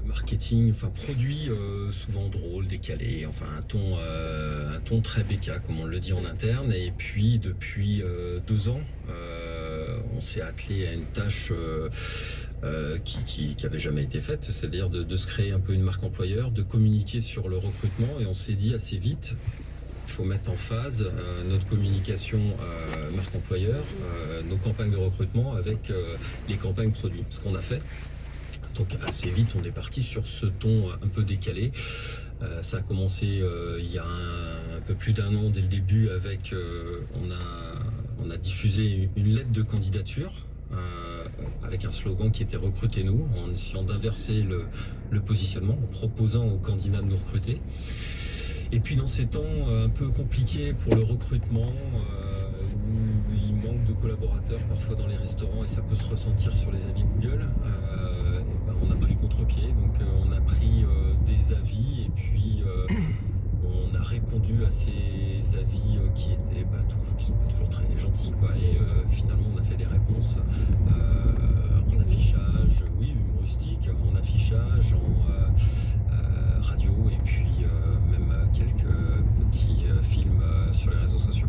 Marketing, enfin produit souvent drôle, décalé, enfin un ton très béca comme on le dit en interne. Et puis depuis 2 ans, on s'est attelé à une tâche qui avait jamais été faite, c'est-à-dire de se créer un peu une marque employeur, de communiquer sur le recrutement. Et on s'est dit assez vite, il faut mettre en phase notre communication marque employeur, nos campagnes de recrutement avec les campagnes produits. Ce qu'on a fait. Donc assez vite, on est parti sur ce ton un peu décalé. Ça a commencé il y a un peu plus d'1 an dès le début avec on a diffusé une lettre de candidature avec un slogan qui était recrutez-nous, en essayant d'inverser le positionnement, en proposant aux candidats de nous recruter. Et puis dans ces temps un peu compliqués pour le recrutement, où il manque de collaborateurs parfois dans les restaurants et ça peut se ressentir sur les avis Google, on a pris le contre-pied, donc on a pris des avis et puis on a répondu à ces avis qui étaient qui sont pas toujours très gentils, quoi. Et finalement on a fait des réponses en affichage, oui, humoristique, en affichage, en radio et puis même quelques petits films sur les réseaux sociaux.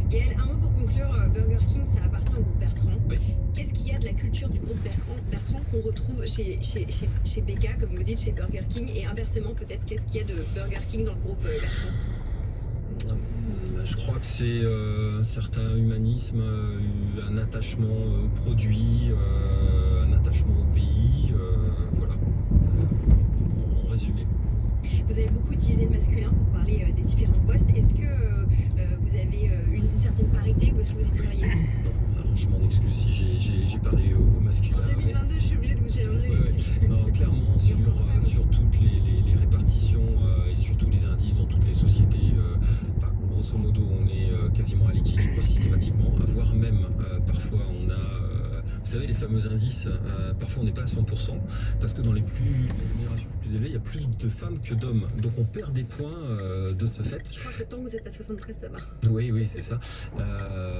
Gaël, un mot pour conclure, Burger King, ça appartient au groupe Bertrand. Oui. Qu'est-ce qu'il y a de la culture du groupe Bertrand qu'on retrouve chez BK, comme vous dites, chez Burger King, et inversement peut-être, qu'est-ce qu'il y a de Burger King dans le groupe Bertrand? Je crois que c'est un certain humanisme, un attachement au produit, un attachement au pays, voilà, en résumé. Vous avez beaucoup utilisé le masculin pour parler des différents postes. Est-ce que vous avez une certaine parité ou est-ce que vous y travaillez? Non, alors je m'en excuse si j'ai parlé au masculin. En 2022, je suis obligée de vous challenger. Ouais. Non, clairement, sur toutes les répartitions et sur tous les indices dans toutes les sociétés, grosso modo, on est quasiment à l'équilibre systématiquement, voire même parfois on a, vous savez, les fameux indices, parfois on n'est pas à 100%, parce que dans les générations plus élevées, il y a plus de femmes que d'hommes, donc on perd des points de ce fait. Je crois que tant que vous êtes à 73, ça va. Oui, c'est ça.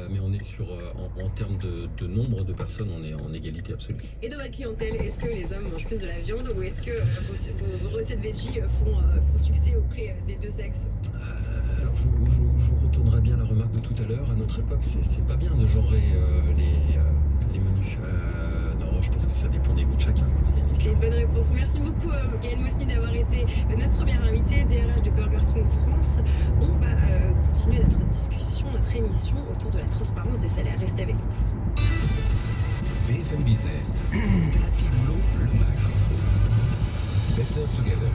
Mais on est sur, en termes de nombre de personnes, on est en égalité absolue. Et dans votre clientèle, est-ce que les hommes mangent plus de la viande ou est-ce que vos recettes veggie font succès auprès des deux sexes? Alors je vous retournerai bien la remarque de tout à l'heure. À notre époque, c'est pas bien de genrer les menus. Non, je pense que ça dépend des goûts de chacun, quoi. C'est une bonne réponse. Merci beaucoup Gaël Mossny d'avoir été notre première invitée, DRH de Burger King France. On va continuer notre discussion, notre émission autour de la transparence des salaires. Restez avec nous. BFM Business, Thérapie Boulot, le MAG. Better Together.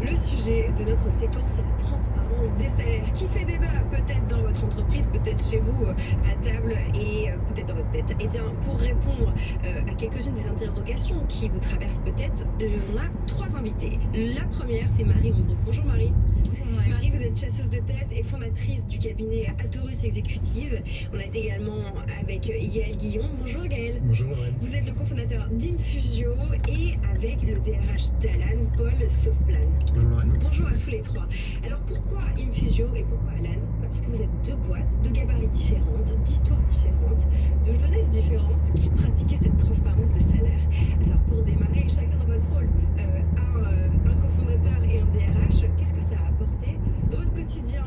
Le sujet de notre séquence, c'est la transparence des salaires qui fait débat, peut-être dans votre entreprise, peut-être chez vous à table et peut-être dans votre tête. Eh bien, pour répondre à quelques-unes des interrogations qui vous traversent peut-être, on a 3 invités. La première, c'est Marie Ombrook. Bonjour Marie. Bonjour Marie. Marie, vous êtes chasseuse de tête et fondatrice du cabinet Atorus Exécutive. On est également avec Yael Guillon. Bonjour Gaël. Bonjour Lorraine. Vous êtes le cofondateur d'Infusio et avec le DRH d'Alan, Paul Sauveplan. Bonjour Lorraine. Bonjour à tous les 3. Alors pourquoi Infusio et pourquoi Alan? Parce que vous êtes 2 boîtes, de gabarits différentes, d'histoires différentes, de jeunesse différentes qui pratiquaient cette transparence des salaires. Alors pour démarrer, chacun dans votre rôle, un cofondateur et un DRH, qu'est-ce que ça a apporté dans votre quotidien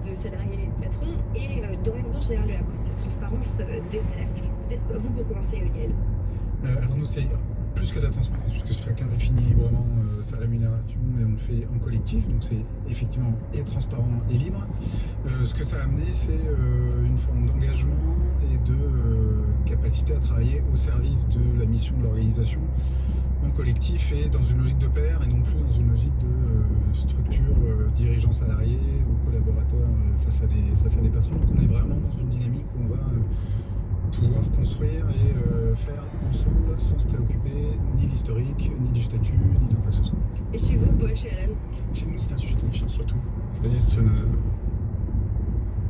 de salarié patron et dans l'ambiance générale de la boîte, cette transparence des salaires? Peut-être vous pour commencer, Yael. Alors nous, c'est plus que de la transparence, puisque chacun définit librement sa rémunération et on le fait en collectif, donc c'est effectivement et transparent et libre. Ce que ça a amené, c'est une forme d'engagement et de capacité à travailler au service de la mission de l'organisation en collectif et dans une logique de pair et non plus dans une logique de structure dirigeants salariés ou collaborateurs face à des patrons. Donc on est vraiment dans une dynamique où on va pouvoir construire et faire ensemble sans se préoccuper ni d'historique, ni du statut, ni de quoi que ce soit. Et chez vous, Paul, chez Alan? Chez nous, c'est un sujet de confiance surtout. C'est-à-dire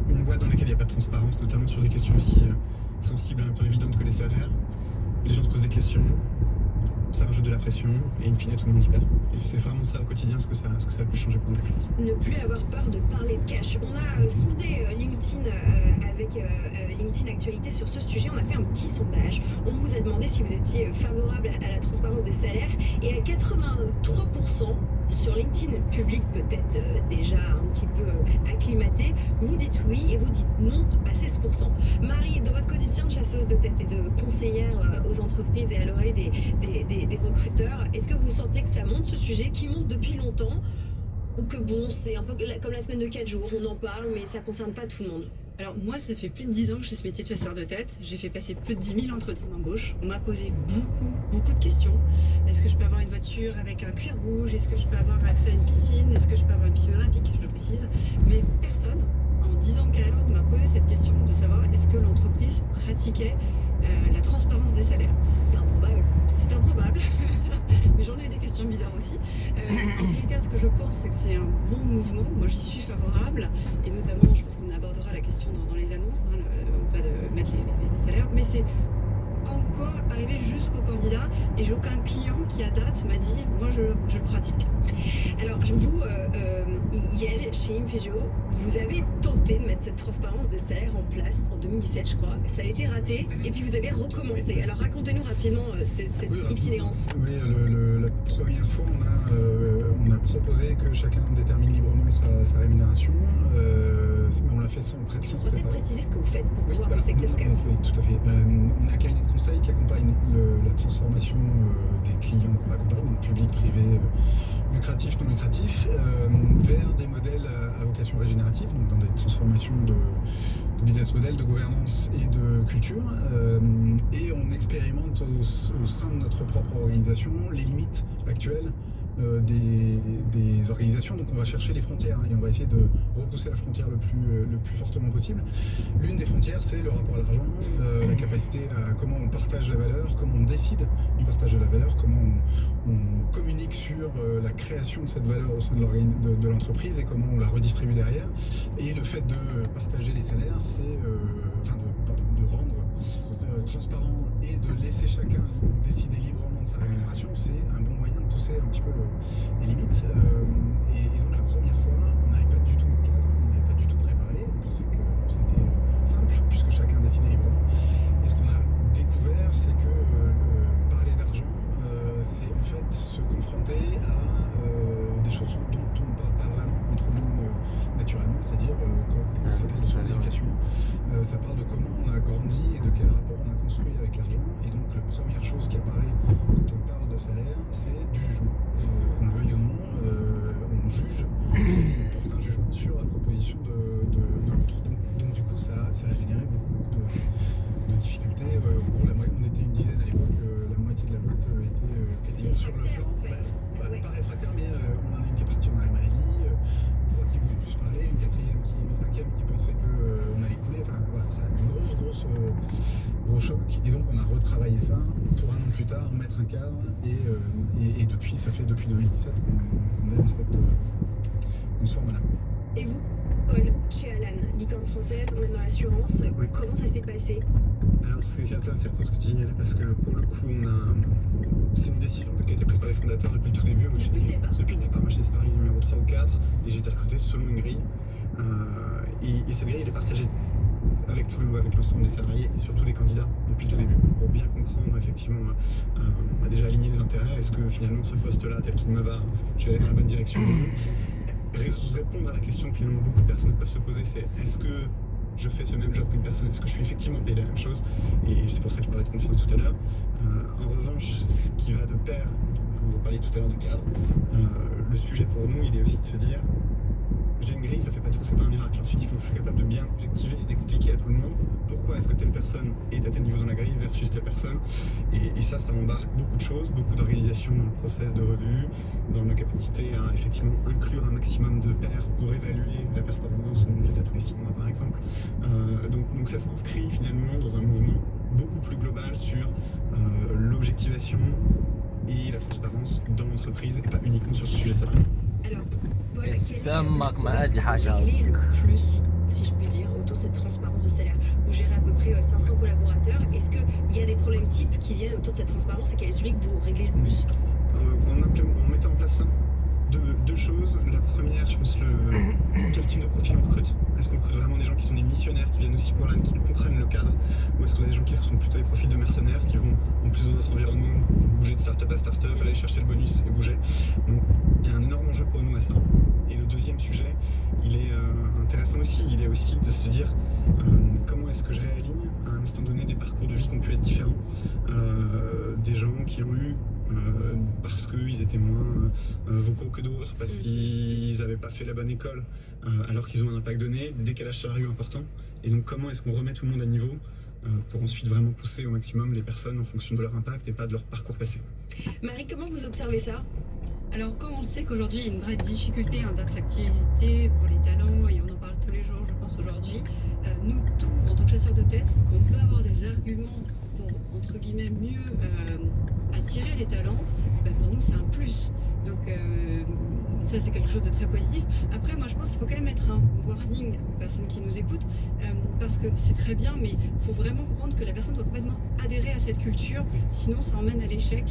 une boîte dans laquelle il n'y a pas de transparence, notamment sur des questions aussi sensibles, un peu évidentes que les salaires. Les gens se posent des questions, ça rajoute de la pression et in fine tout le monde y perd. Et c'est vraiment ça au quotidien ce que ça a pu changer pour nous, je pense. Ne plus avoir peur de parler de cash. On a sondé LinkedIn avec LinkedIn Actualité sur ce sujet. On a fait un petit sondage. On vous a demandé demandé si vous étiez favorable à la transparence des salaires et à 83% sur LinkedIn, public peut-être déjà un petit peu acclimaté, vous dites oui et vous dites non à 16%. Marie, dans votre quotidien de chasseuse de tête et de conseillère aux entreprises et à l'oreille des recruteurs, est-ce que vous sentez que ça monte ce sujet, qui monte depuis longtemps, ou que bon, c'est un peu comme la semaine de 4 jours, on en parle mais ça concerne pas tout le monde? Alors moi, ça fait plus de 10 ans que je fais ce métier de chasseur de tête. J'ai fait passer plus de 10 000 entretiens d'embauche. On m'a posé beaucoup de questions. Est-ce que je peux avoir une voiture avec un cuir rouge? Est-ce que je peux avoir accès à une piscine? Est-ce que je peux avoir une piscine olympique? Je le précise. Mais personne, en 10 ans qu'elle ne m'a posé cette question de savoir est-ce que l'entreprise pratiquait la transparence des salaires. C'est improbable. C'est improbable. Mais j'en ai eu des questions bizarres aussi. En tous les cas, ce que je pense, c'est que c'est un bon mouvement. Moi, j'y suis favorable. Et notamment, je pense qu'on abordera la question dans les annonces, pas de mettre les salaires. Mais c'est encore arrivé jusqu'au candidat. Et j'ai aucun client qui, à date, m'a dit moi, je le pratique. Alors, vous, Yael, chez Infusio, vous avez tenté de mettre cette transparence des salaires en place en 2017, je crois. Ça a été raté, et puis vous avez recommencé. Alors, racontez-nous rapidement cette itinérance. Oui, la première fois, on a proposé que chacun détermine librement sa rémunération. Mais on l'a fait sans On peut peut-être préparer. préciser ce que vous faites pour Oui, voir voilà. le secteur quand même. Oui, tout à fait. On a un cabinet de conseil qui accompagne la transformation des clients qu'on accompagne, donc public, privé, lucratif, non lucratif, vers des modèles à vocation régénérative, donc dans des transformations de business model, de gouvernance et de culture. Et on expérimente au sein de notre propre organisation les limites actuelles des organisations. Donc on va chercher les frontières et on va essayer de repousser la frontière le plus fortement possible. L'une des frontières, c'est le rapport à l'argent, la capacité à comment on partage la valeur, comment on décide du partage de la valeur, comment on communique sur la création de cette valeur au sein de l'entreprise et comment on la redistribue derrière. Et le fait de partager les salaires, c'est de rendre transparent et de laisser chacun décider librement de sa rémunération, c'est un bon moyen de pousser un petit peu les limites. Et donc la première fois, on n'avait pas du tout de cadre, on n'avait pas du tout préparé, on pensait que c'était simple puisque chacun décidait librement. Et ce qu'on a découvert, c'est que parler d'argent, c'est en fait se confronter à des choses dont on ne parle pas vraiment entre nous naturellement, c'est-à-dire cette notion d'éducation. Ça parle de comment on a grandi et de quel rapport on a construit avec l'argent. Et donc la première chose qui apparaît quand on parle de salaire, c'est du jugement. Qu'on le veuille ou non, on juge, on porte un jugement sur la proposition de l'autre. Donc du coup, ça a généré beaucoup de difficultés. On était une dizaine à l'époque, la moitié de la boîte était quasiment sur le flanc. Pas réfractaire, mais on en a une qui est partie en arrêt maladie, trois qui voulaient plus parler, une cinquième qui pensait qu'on allait couler. Enfin voilà, ça a un gros choc. Et donc on a retravaillé ça pour un an plus tard, mettre un cadre. Et depuis, ça fait depuis 2017 qu'on est dans ce format-là. Et vous, Paul, chez Alan, licorne française, on est dans l'assurance, Oui. comment ça s'est passé? Alors c'est intéressant ce que tu dis, parce que pour le coup, c'est une décision qui a été prise par les fondateurs depuis le tout début. Moi, Depuis le départ. Depuis le départ, moi j'étais salarié numéro 3 ou 4 et j'ai été recruté selon une grille. Et cette grille, elle est partagée avec l'ensemble des salariés et surtout des candidats depuis le tout début pour bien comprendre effectivement, on a déjà aligné les intérêts. Est-ce que finalement ce poste-là, tel qu'il me va, je vais aller dans la bonne direction? Répondre à la question que finalement beaucoup de personnes peuvent se poser, c'est est-ce que je fais ce même job qu'une personne? Est-ce que je suis effectivement payé la même chose? Et c'est pour ça que je parlais de confiance tout à l'heure. En revanche, ce qui va de pair, comme vous parliez tout à l'heure du cadre, le sujet pour nous, il est aussi de se dire j'ai une grille, ça fait pas tout, c'est pas un miracle. Ensuite, il faut que je sois capable de bien objectiver et d'expliquer à tout le monde pourquoi est-ce que telle personne est à tel niveau dans la grille versus telle personne. Et ça embarque beaucoup de choses, beaucoup d'organisation dans le process de revue, dans nos capacités à effectivement inclure un maximum de pairs pour évaluer la performance. On fait ça tous les 6 mois par exemple. Donc ça s'inscrit finalement dans un mouvement beaucoup plus global sur l'objectivation et la transparence dans l'entreprise et pas uniquement sur ce sujet salarial. Alors, Paul, quel est السمك ما le أجحش plus, si je puis dire, autour de cette transparence de salaire? Vous gérez à peu près 500 collaborateurs. Est-ce qu'il y a des problèmes types qui viennent autour de cette transparence et quel est celui que vous réglez le plus? En mettant en place ça, deux choses. La première, je pense, quel type de profil on recrute. Est-ce qu'on recrute vraiment des gens qui sont des missionnaires, qui viennent aussi pour l'âne, qui comprennent le cadre, ou est-ce qu'on a des gens qui sont plutôt des profils de mercenaires, qui vont en plus la start-up, aller chercher le bonus et bouger. Donc il y a un énorme enjeu pour nous à ça. Et le deuxième sujet, il est intéressant aussi, il est aussi de se dire comment est-ce que je réaligne à un instant donné des parcours de vie qui ont pu être différents, des gens qui ont eu parce qu'ils étaient moins vocaux que d'autres, parce qu'ils n'avaient pas fait la bonne école, alors qu'ils ont un impact donné, des décalages salariaux importants. Et donc comment est-ce qu'on remet tout le monde à niveau pour ensuite vraiment pousser au maximum les personnes en fonction de leur impact et pas de leur parcours passé. Marie, comment vous observez ça? Alors, quand on sait qu'aujourd'hui il y a une vraie difficulté d'attractivité pour les talents, et on en parle tous les jours, je pense aujourd'hui, nous, tous, en tant que chasseurs de tête, qu'on peut avoir des arguments pour, entre guillemets, mieux attirer les talents, pour nous c'est un plus. Donc ça c'est quelque chose de très positif. Après moi je pense qu'il faut quand même mettre un warning aux personnes qui nous écoutent, parce que c'est très bien, mais il faut vraiment comprendre que la personne doit complètement adhérer à cette culture, sinon ça emmène à l'échec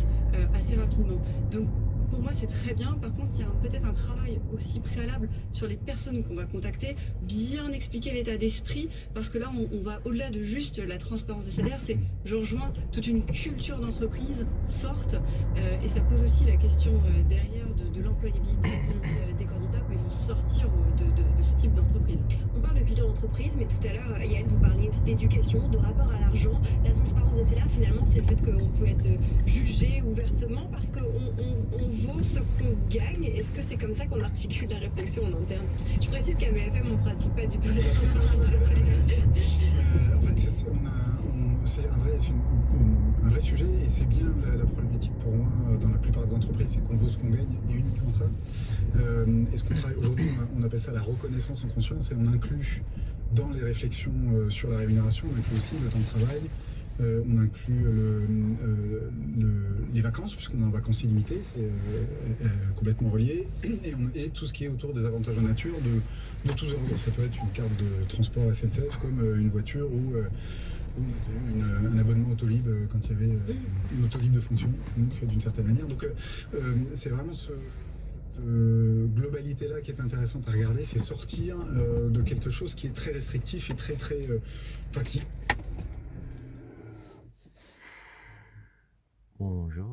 assez rapidement. Donc pour moi c'est très bien, par contre il y a peut-être un travail aussi préalable sur les personnes qu'on va contacter, bien expliquer l'état d'esprit, parce que là on va au-delà de juste la transparence des salaires, c'est je rejoins toute une culture d'entreprise forte, et ça pose aussi la question derrière de l'employabilité des candidats quand ils vont sortir de ce type d'entreprise. On parle de culture d'entreprise, mais tout à l'heure, Yael, vous parliez aussi d'éducation, de rapport à l'argent. La transparence des salaires, finalement, c'est le fait qu'on peut être jugé ouvertement parce qu'on vaut ce qu'on gagne. Est-ce que c'est comme ça qu'on articule la réflexion en interne? Je précise qu'à BFM, on ne pratique pas du tout la transparence des salaires. En fait, c'est un vrai sujet, et c'est bien la problématique pour moi dans la plupart des entreprises, c'est qu'on vaut ce qu'on gagne et uniquement ça. Et ce qu'on travaille aujourd'hui, on appelle ça la reconnaissance en conscience, et on inclut dans les réflexions sur la rémunération, on inclut aussi le temps de travail, on inclut les vacances, puisqu'on est en vacances illimitées, c'est complètement relié, et tout ce qui est autour des avantages en nature de tous ordres. Ça peut être une carte de transport SNCF comme une voiture ou un abonnement Autolib quand il y avait une Autolib de fonction, donc d'une certaine manière. Donc c'est vraiment cette globalité-là qui est intéressante à regarder, c'est sortir de quelque chose qui est très restrictif et très Bonjour.